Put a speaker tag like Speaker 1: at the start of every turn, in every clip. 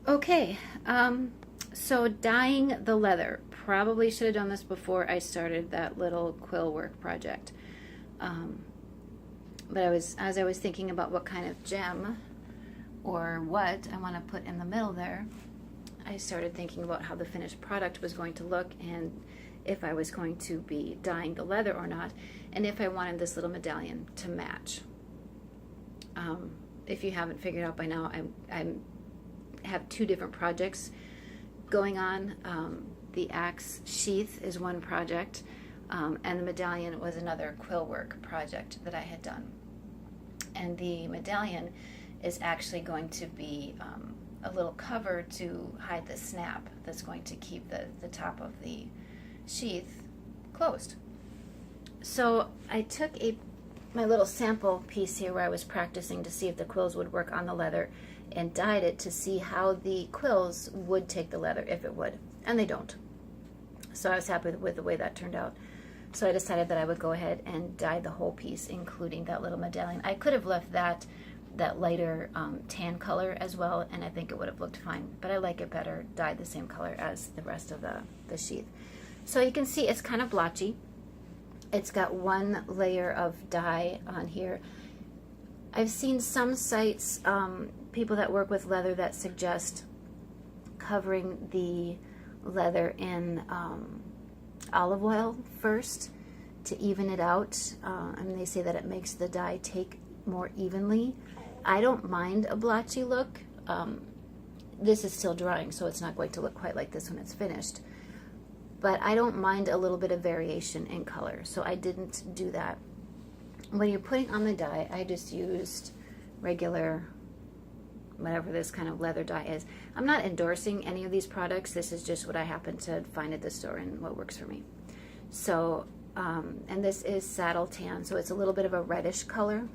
Speaker 1: Okay, so dyeing the leather. Probably should have done this before I started that little quill work project. But as I was thinking about what kind of gem or what I want to put in the middle there, I started thinking about how the finished product was going to look and if I was going to be dyeing the leather or not, and if I wanted this little medallion to match. If you haven't figured out by now, I have two different projects going on. The axe sheath is one project, and the medallion was another quill work project that I had done. And the medallion is actually going to be a little cover to hide the snap that's going to keep the top of the sheath closed. So I took my little sample piece here where I was practicing to see if the quills would work on the leather and dyed it to see how the quills would take the leather, if it would, and they don't. So I was happy with the way that turned out. So I decided that I would go ahead and dye the whole piece, including that little medallion. I could have left that lighter tan color as well, and I think it would have looked fine, but I like it better dyed the same color as the rest of the sheath. So you can see it's kind of blotchy. It's got one layer of dye on here. I've seen some sites, people that work with leather, that suggest covering the leather in olive oil first to even it out. And they say that it makes the dye take more evenly. I don't mind a blotchy look. This is still drying, so it's not going to look quite like this when it's finished. But I don't mind a little bit of variation in color, so I didn't do that. When you're putting on the dye, I just used regular, whatever this kind of leather dye is. I'm not endorsing any of these products. This is just what I happen to find at the store and what works for me. So, and this is saddle tan, so it's a little bit of a reddish color.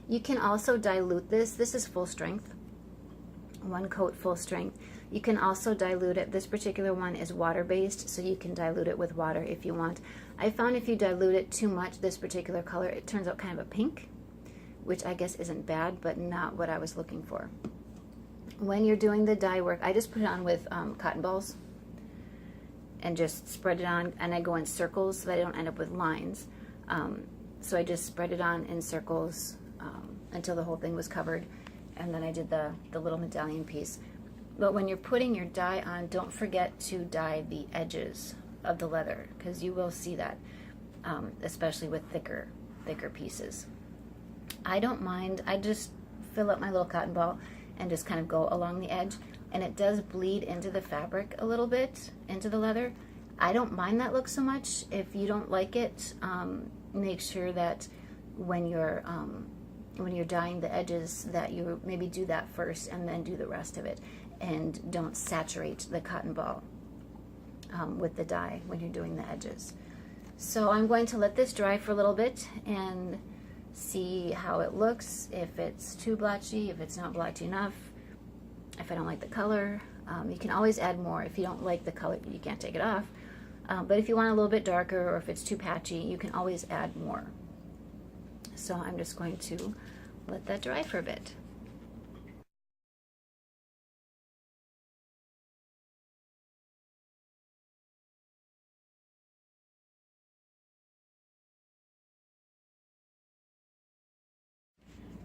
Speaker 1: You can also dilute this. This is full strength, one coat full strength. You can also dilute it. This particular one is water-based, so you can dilute it with water if you want. I found if you dilute it too much, this particular color, it turns out kind of a pink, which I guess isn't bad, but not what I was looking for. When you're doing the dye work, I just put it on with cotton balls and just spread it on, and I go in circles so that I don't end up with lines. So I just spread it on in circles until the whole thing was covered, and then I did the little medallion piece. But when you're putting your dye on, don't forget to dye the edges of the leather, because you will see that, especially with thicker pieces. I don't mind. I just fill up my little cotton ball and just kind of go along the edge, and it does bleed into the fabric a little bit, into the leather. I don't mind that look so much. If you don't like it, make sure that when you're dyeing the edges that you maybe do that first and then do the rest of it, and don't saturate the cotton ball with the dye when you're doing the edges. So I'm going to let this dry for a little bit and see how it looks, if it's too blotchy, if it's not blotchy enough, if I don't like the color. You can always add more. If you don't like the color, you can't take it off. But if you want a little bit darker, or if it's too patchy, you can always add more. So I'm just going to let that dry for a bit.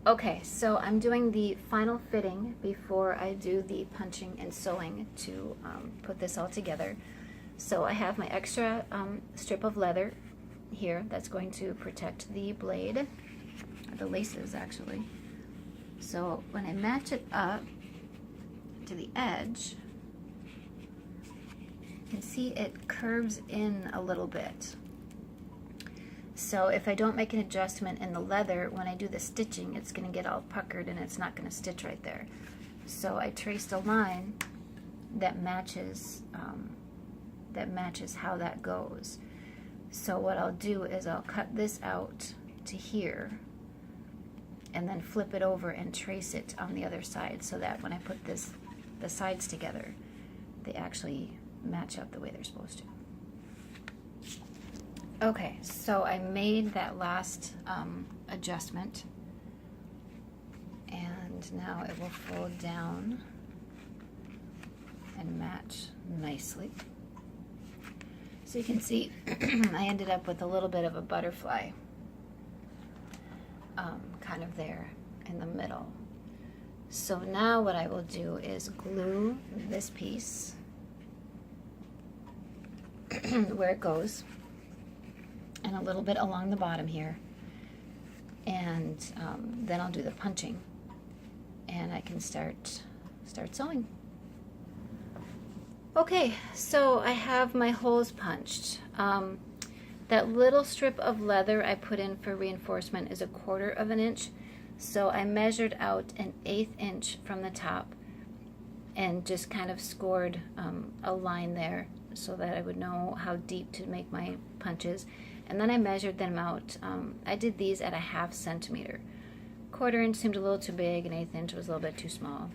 Speaker 1: Okay, so I'm doing the final fitting before I do the punching and sewing to put this all together. So I have my extra strip of leather here that's going to protect the blade, or the laces actually. So when I match it up to the edge, you can see it curves in a little bit. So if I don't make an adjustment in the leather, when I do the stitching, it's going to get all puckered and it's not going to stitch right there. So I traced a line that matches how that goes. So what I'll do is I'll cut this out to here and then flip it over and trace it on the other side, so that when I put the sides together, they actually match up the way they're supposed to. Okay, so I made that last adjustment, and now it will fold down and match nicely. So you can see I ended up with a little bit of a butterfly kind of there in the middle. So now what I will do is glue this piece where it goes, and a little bit along the bottom here, and then I'll do the punching, and I can start sewing. Okay, so I have my holes punched. That little strip of leather I put in for reinforcement is 1/4 of an inch, so I measured out 1/8 inch from the top and just kind of scored a line there so that I would know how deep to make my punches. And then I measured them out. I did these at 1/2 centimeter. 1/4 inch seemed a little too big, and 1/8 inch was a little bit too small.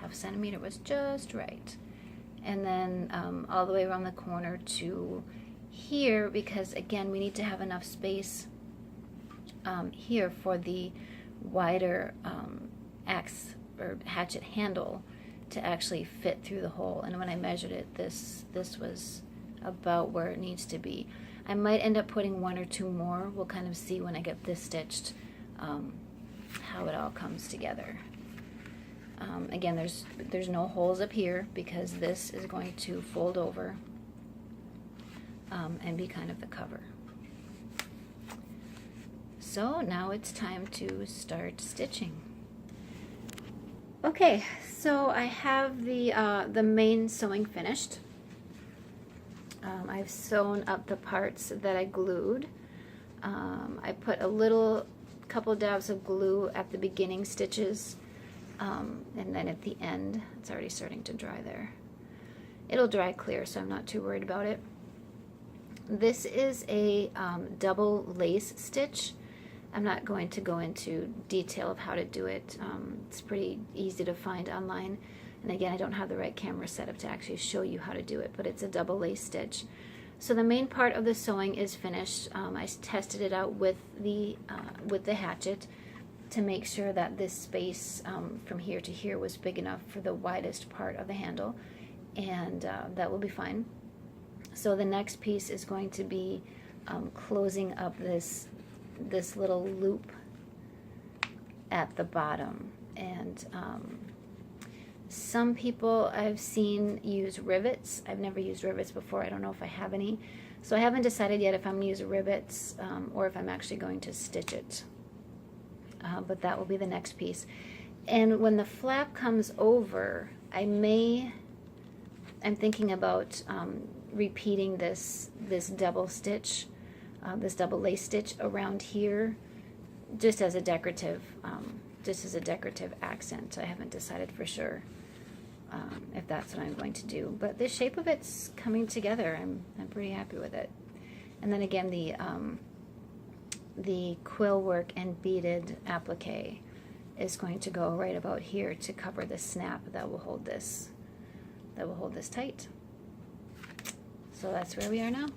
Speaker 1: 1/2 centimeter was just right. And then all the way around the corner to here, because again we need to have enough space here for the wider axe or hatchet handle to actually fit through the hole. And when I measured it, this was about where it needs to be. I might end up putting 1 or 2 more. We'll kind of see when I get this stitched how it all comes together. Again, there's no holes up here because this is going to fold over and be kind of the cover. So now it's time to start stitching. Okay, so I have the main sewing finished. I've sewn up the parts that I glued. I put a couple dabs of glue at the beginning stitches, and then at the end. It's already starting to dry there. It'll dry clear, so I'm not too worried about it. This is a double lace stitch. I'm not going to go into detail of how to do it. It's pretty easy to find online. And again, I don't have the right camera set up to actually show you how to do it, but it's a double lace stitch. So the main part of the sewing is finished. I tested it out with the hatchet to make sure that this space from here to here was big enough for the widest part of the handle, and that will be fine. So the next piece is going to be closing up this little loop at the bottom, and some people I've seen use rivets. I've never used rivets before. I don't know if I have any, so I haven't decided yet if I'm going to use rivets or if I'm actually going to stitch it, but that will be the next piece. And when the flap comes over, I'm thinking about repeating this double stitch, this double lace stitch around here, just as a decorative accent. I haven't decided for sure if that's what I'm going to do, but the shape of it's coming together. I'm pretty happy with it. And then again, the quill work and beaded applique is going to go right about here to cover the snap that will hold this tight. So that's where we are now.